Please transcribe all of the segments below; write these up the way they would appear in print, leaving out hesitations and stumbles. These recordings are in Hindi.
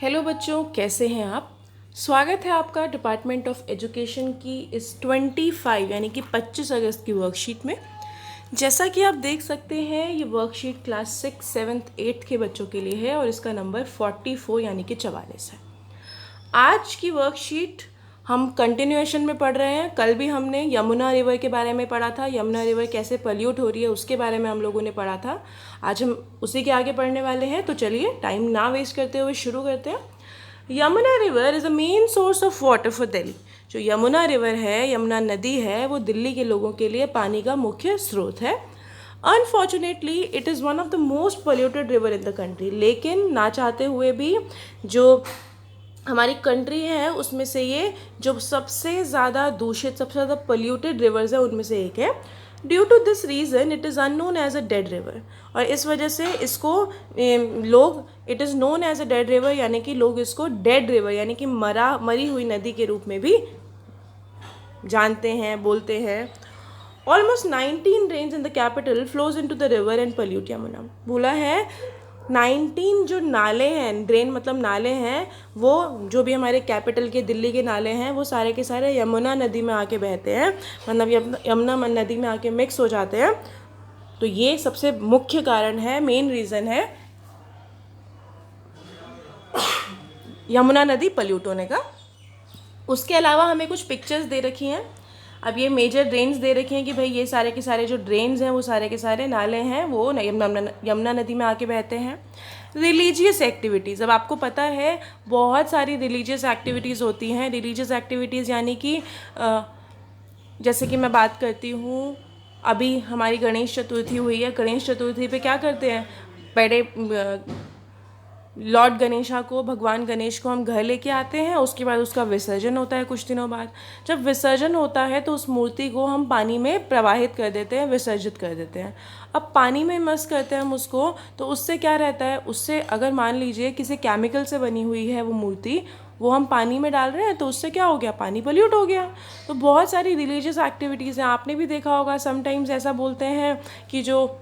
हेलो बच्चों, कैसे हैं आप। स्वागत है आपका डिपार्टमेंट ऑफ एजुकेशन की इस 25 यानी कि 25 अगस्त की वर्कशीट में। जैसा कि आप देख सकते हैं, ये वर्कशीट क्लास 6, 7th, 8th के बच्चों के लिए है और इसका नंबर 44 यानी कि 44 है। आज की वर्कशीट हम कंटिन्यूएशन में पढ़ रहे हैं। कल भी हमने यमुना रिवर के बारे में पढ़ा था, यमुना रिवर कैसे पल्यूट हो रही है उसके बारे में हम लोगों ने पढ़ा था। आज हम उसी के आगे पढ़ने वाले हैं, तो चलिए टाइम ना वेस्ट करते हुए शुरू करते हैं। Yamuna river is a main source of water for Delhi. जो यमुना रिवर है, यमुना नदी है, वो दिल्ली के लोगों के लिए पानी का मुख्य स्रोत है। Unfortunately it is one of the most polluted river in the country. लेकिन ना चाहते हुए भी जो हमारी कंट्री है उसमें से ये जो सबसे ज़्यादा दूषित, सबसे ज़्यादा पोल्यूटेड रिवर्स है उनमें से एक है। Due to this reason it is unknown as a dead river. और इस वजह से इसको लोग, it is known as a dead river यानी कि लोग इसको डेड रिवर यानी कि मरी हुई नदी के रूप में भी जानते हैं, बोलते हैं। Almost 19 drains in the capital flows into the river and pollute Yamuna. बोला है 19 जो नाले हैं, ड्रेन मतलब नाले हैं, वो जो भी हमारे कैपिटल के दिल्ली के नाले हैं वो सारे के सारे यमुना नदी में आके बहते हैं, मतलब यमुना नदी में आके मिक्स हो जाते हैं। तो ये सबसे मुख्य कारण है, मेन रीज़न है यमुना नदी पल्यूट होने का। उसके अलावा हमें कुछ पिक्चर्स दे रखी हैं। अब ये मेजर ड्रेन्स दे रखे हैं कि भाई ये सारे के सारे जो ड्रेन्स हैं वो सारे के सारे नाले हैं, वो यमुना नदी में आके बहते हैं। रिलीजियस एक्टिविटीज़, अब आपको पता है बहुत सारी रिलीजियस एक्टिविटीज़ होती हैं। रिलीजियस एक्टिविटीज़ यानी कि जैसे कि मैं बात करती हूँ, अभी हमारी गणेश चतुर्थी हुई है। गणेश चतुर्थी पे क्या करते हैं, बड़े लॉर्ड गणेशा को, भगवान गणेश को हम घर लेके आते हैं। उसके बाद उसका विसर्जन होता है कुछ दिनों बाद। जब विसर्जन होता है तो उस मूर्ति को हम पानी में प्रवाहित कर देते हैं, विसर्जित कर देते हैं। अब पानी में मस करते हैं हम उसको, तो उससे क्या रहता है, उससे अगर मान लीजिए किसी केमिकल से बनी हुई है वो मूर्ति, वो हम पानी में डाल रहे हैं, तो उससे क्या हो गया, पानी पल्यूट हो गया। तो बहुत सारी रिलीजियस एक्टिविटीज़ हैं। आपने भी देखा होगा, समटाइम्स ऐसा बोलते हैं कि जो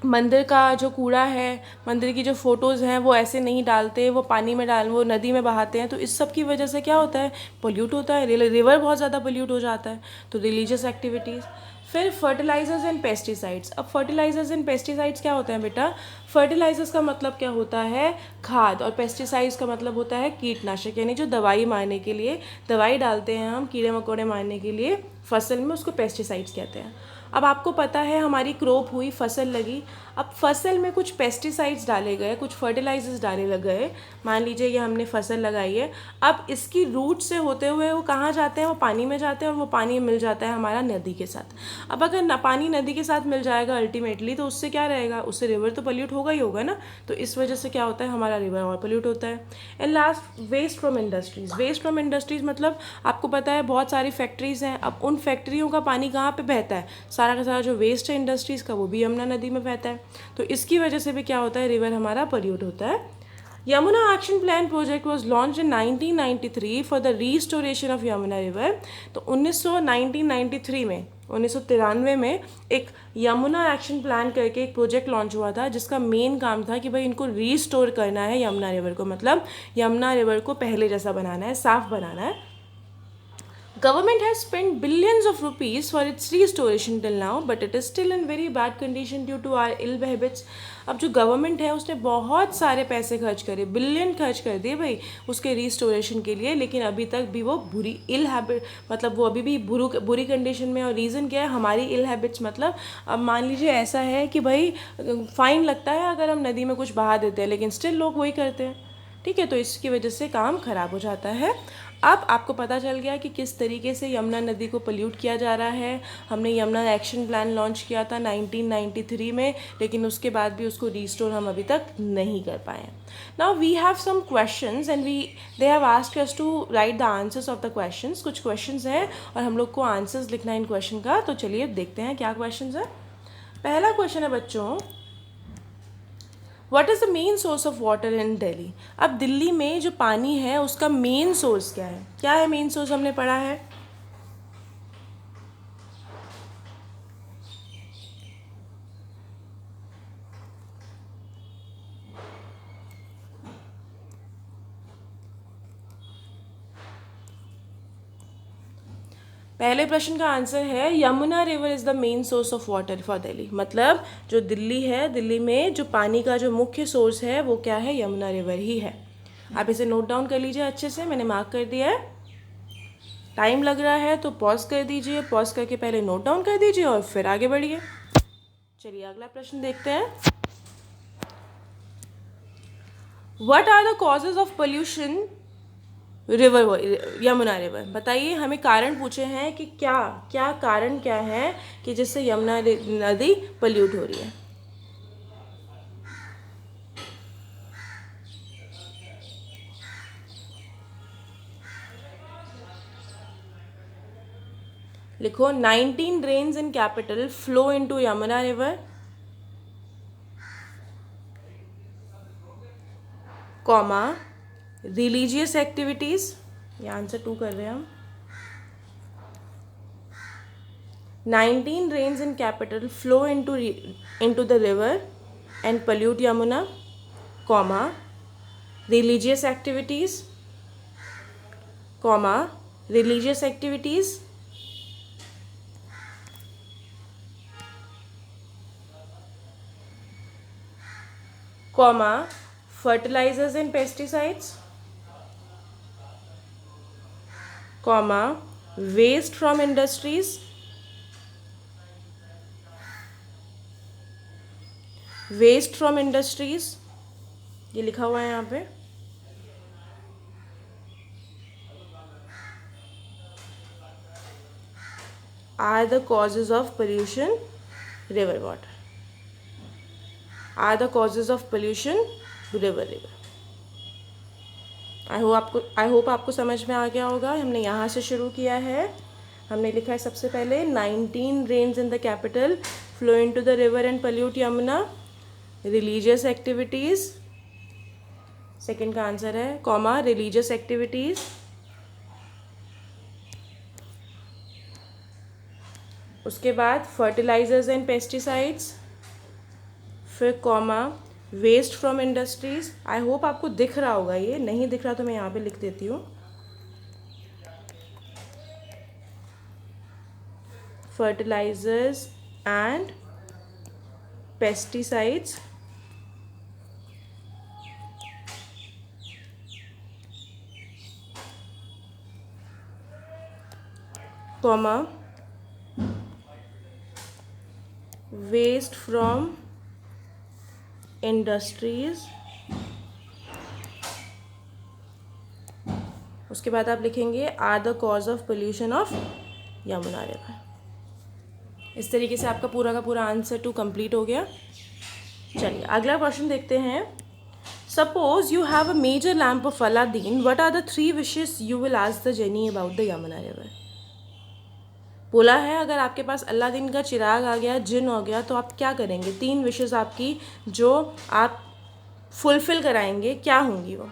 मंदिर का जो कूड़ा है, मंदिर की जो फ़ोटोज़ हैं वो ऐसे नहीं डालते, वो पानी में वो नदी में बहाते हैं। तो इस सब की वजह से क्या होता है, पोल्यूट होता है, रिवर बहुत ज़्यादा पोल्यूट हो जाता है। तो रिलीजियस एक्टिविटीज़। फिर फर्टिलाइजर्स एंड पेस्टिसाइड्स। अब फर्टिलाइजर्स एंड पेस्टिसाइड्स क्या होते हैं बेटा, फर्टिलाइजर्स का मतलब क्या होता है, खाद, और पेस्टिसाइड्स का मतलब होता है कीटनाशक, यानी जो दवाई मारने के लिए दवाई डालते हैं हम कीड़े मकोड़े मारने के लिए फसल में, उसको पेस्टिसाइड्स कहते हैं। अब आपको पता है हमारी क्रॉप हुई, फसल लगी, अब फसल में कुछ पेस्टिसाइड्स डाले गए, कुछ फर्टिलाइजर्स डाले गए। मान लीजिए ये हमने फसल लगाई है, अब इसकी रूट से होते हुए वो कहाँ जाते हैं, वो पानी में जाते हैं, और वो पानी मिल जाता है हमारा नदी के साथ। अब अगर पानी नदी के साथ मिल जाएगा अल्टीमेटली, तो उससे क्या रहेगा, उससे रिवर तो पल्यूट होगा ही होगा ना। तो इस वजह से क्या होता है, हमारा रिवर और पल्यूट होता है। And last, waste from industries. Waste from industries मतलब आपको पता है बहुत सारी फैक्ट्रीज़ हैं। अब उन फैक्ट्रियों का पानी कहाँ पे बहता है, सारा का सारा जो वेस्ट है इंडस्ट्रीज़ का, वो भी यमुना नदी में बहता है। तो इसकी वजह से भी क्या होता है, रिवर हमारा पल्यूट होता है। Yamuna action plan project was launch in 1993 for the restoration of Yamuna river. तो 1993 में, 1993 में एक यमुना एक्शन प्लान करके एक प्रोजेक्ट लॉन्च हुआ था, जिसका मेन काम था कि भाई इनको रीस्टोर करना है यमुना रिवर को, मतलब यमुना रिवर को पहले जैसा बनाना है, साफ बनाना है। Government has spent billions of rupees for its restoration till now, but it is still in very bad condition due to our ill habits. अब जो गवर्नमेंट है उसने बहुत सारे पैसे खर्च करे, बिलियन खर्च कर दिए भाई उसके रिस्टोरेशन के लिए, लेकिन अभी तक भी वो बुरी इल हैबिट, मतलब वो अभी भी बुरी कंडीशन में। और रीज़न क्या है, हमारी इल हैबिट्स, मतलब अब मान लीजिए ऐसा है कि भाई फ़ाइन लगता है अगर हम नदी में कुछ बहा देते हैं, लेकिन स्टिल लोग वही करते हैं। ठीक है, तो इसकी वजह से काम ख़राब हो जाता है। अब आपको पता चल गया कि किस तरीके से यमुना नदी को पल्यूट किया जा रहा है। हमने यमुना एक्शन प्लान लॉन्च किया था 1993 में, लेकिन उसके बाद भी उसको रिस्टोर हम अभी तक नहीं कर पाए। Now we have some questions and they have asked us to write the answers of the questions. कुछ क्वेश्चंस हैं और हम लोग को आंसर्स लिखना है इन क्वेश्चन का। तो चलिए देखते हैं क्या क्वेश्चंस है। पहला क्वेश्चन है बच्चों, what is the main source of water in Delhi. अब दिल्ली में जो पानी है उसका मेन सोर्स क्या है, क्या है मेन सोर्स, हमने पढ़ा है। पहले प्रश्न का आंसर है Yamuna river is the main source of water for Delhi. मतलब जो दिल्ली है, दिल्ली में जो पानी का जो मुख्य सोर्स है वो क्या है, यमुना रिवर ही है। आप इसे नोट डाउन कर लीजिए अच्छे से, मैंने मार्क कर दिया है। टाइम लग रहा है तो पॉज कर दीजिए, पॉज करके पहले नोट डाउन कर दीजिए और फिर आगे बढ़िए। चलिए अगला प्रश्न देखते हैं। What are the causes of pollution river, Yamuna river. बताइए, हमें कारण पूछे हैं कि क्या क्या कारण क्या है कि जिससे यमुना नदी पोल्यूट हो रही है। लिखो 19 drains in capital flow into Yamuna river, comma religious activities, ये आंसर 2 कर रहे हैं हम। 19 drains in capital flow into the river and pollute Yamuna, comma religious activities, comma religious activities, comma fertilizers and pesticides, comma waste from industries, waste from industries, ये लिखा हुआ है यहाँ पे, are the causes of pollution river water, are the causes of pollution river. I hope आपको समझ में आ गया होगा। हमने यहाँ से शुरू किया है। हमने लिखा है सबसे पहले 19 drains in the capital flow into the river and pollute Yamuna, religious activities, second का आंसर है, कॉमा रिलीजियस एक्टिविटीज़, उसके बाद फर्टिलाइजर्स एंड पेस्टिसाइड्स, फिर comma waste from industries. I hope आपको दिख रहा होगा, ये नहीं दिख रहा तो मैं यहाँ पे लिख देती हूँ, fertilizers and pesticides, comma waste from industries, उसके बाद आप लिखेंगे are the cause of pollution of Yamuna river. इस तरीके से आपका पूरा का पूरा आंसर 2 कंप्लीट हो गया। चलिए अगला क्वेश्चन देखते हैं। Suppose you have a major lamp of Aladdin, what are the 3 wishes you will ask the genie about the Yamuna river. बोला है अगर आपके पास अलादीन का चिराग आ गया, जिन हो गया, तो आप क्या करेंगे, 3 विशेस आपकी जो आप फुलफिल कराएंगे, क्या होंगी वो।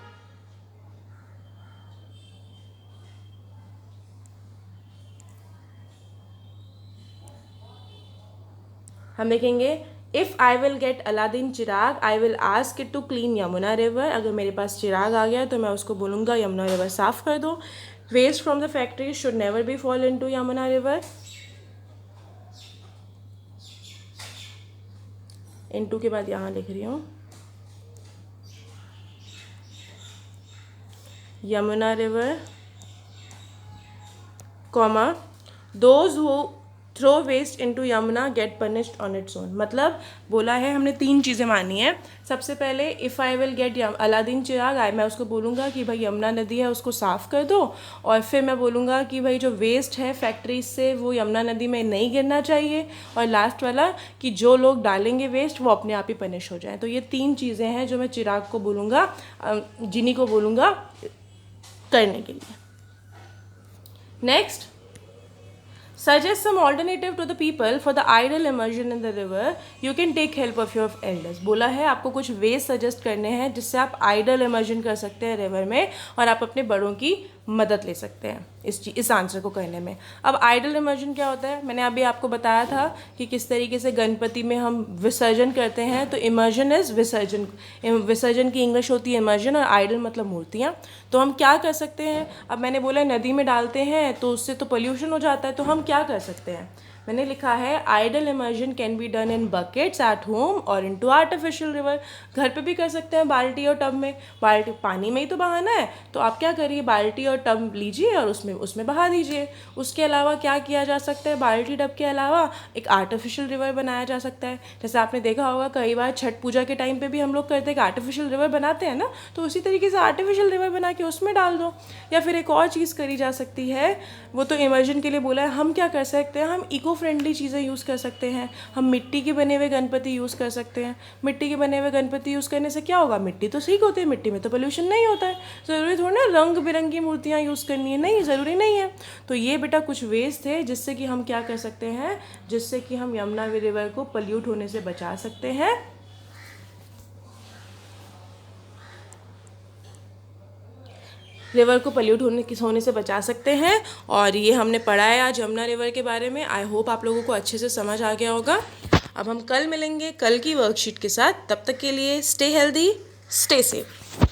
हम लिखेंगे if I will get Aladdin चिराग I will ask it to clean Yamuna river. अगर मेरे पास चिराग आ गया तो मैं उसको बोलूँगा यमुना रिवर साफ़ कर दो। Waste from the factory should never be fall into Yamuna river. Into के बाद यहाँ लिख रही हूँ Yamuna river, comma those who throw waste into Yamuna get punished on its own. मतलब बोला है हमने 3 चीज़ें मानी है। सबसे पहले if I will get Aladdin चिराग, मैं उसको बोलूँगा कि भाई यमुना नदी है उसको साफ़ कर दो, और फिर मैं बोलूँगा कि भाई जो वेस्ट है फैक्ट्रीज से वो यमुना नदी में नहीं गिरना चाहिए, और लास्ट वाला कि जो लोग डालेंगे वेस्ट वो अपने आप ही पनिश हो जाए। तो ये 3 चीज़ें हैं जो मैं चिराग को बोलूँगा, जिनी को बोलूँगा करने के लिए। Next, suggest some alternative to the people for the idle immersion in the river. You can take help of your elders. बोला है आपको कुछ वेज सजेस्ट करने हैं जिससे आप आइडल इमर्जन कर सकते हैं रिवर में, और आप अपने बड़ों की मदद ले सकते हैं इस आंसर को करने में। अब आइडल इमर्जन क्या होता है, मैंने अभी आपको बताया था कि किस तरीके से गणपति में हम विसर्जन करते हैं। तो इमर्जन इज विसर्जन, विसर्जन की इंग्लिश होती है इमर्जन, और आइडल मतलब मूर्तियाँ। तो हम क्या कर सकते हैं, अब मैंने बोला नदी में डालते हैं तो उससे तो पोल्यूशन हो जाता है, तो हम क्या कर सकते हैं, मैंने लिखा है idol immersion can be done in buckets at home और इनटू आर्टिफिशियल रिवर। घर पे भी कर सकते हैं बाल्टी और टब में, बाल्टी पानी में ही तो बहाना है, तो आप क्या करिए बाल्टी और टब लीजिए और उसमें बहा दीजिए। उसके अलावा क्या किया जा सकता है, बाल्टी टब के अलावा एक आर्टिफिशियल रिवर बनाया जा सकता है। जैसे आपने देखा होगा कई बार छठ पूजा के टाइम पे भी हम लोग करते हैं कि आर्टिफिशियल रिवर बनाते हैं ना, तो उसी तरीके से आर्टिफिशियल रिवर बना के उसमें डाल दो। या फिर एक और चीज़ करी जा सकती है, वो तो इमर्जन के लिए बोला है, हम क्या कर सकते हैं, हम इको फ्रेंडली चीज़ें यूज़ कर सकते हैं। हम मिट्टी के बने हुए गणपति यूज़ कर सकते हैं। मिट्टी के बने हुए गणपति यूज़ करने से क्या होगा, मिट्टी तो ठीक होती है, मिट्टी में तो पोल्यूशन नहीं होता है। ज़रूरी थोड़ा ना रंग बिरंगी मूर्तियाँ यूज़ करनी है, नहीं, ज़रूरी नहीं है। तो ये बेटा कुछ वेज थे जिससे कि हम क्या कर सकते हैं, जिससे कि हम यमुना रिवर को पोल्यूट होने से बचा सकते हैं। रिवर को पोल्यूट होने से बचा सकते हैं। और ये हमने पढ़ा है आज यमुना रिवर के बारे में। आई होप आप लोगों को अच्छे से समझ आ गया होगा। अब हम कल मिलेंगे कल की वर्कशीट के साथ। तब तक के लिए स्टे हेल्दी, स्टे सेफ।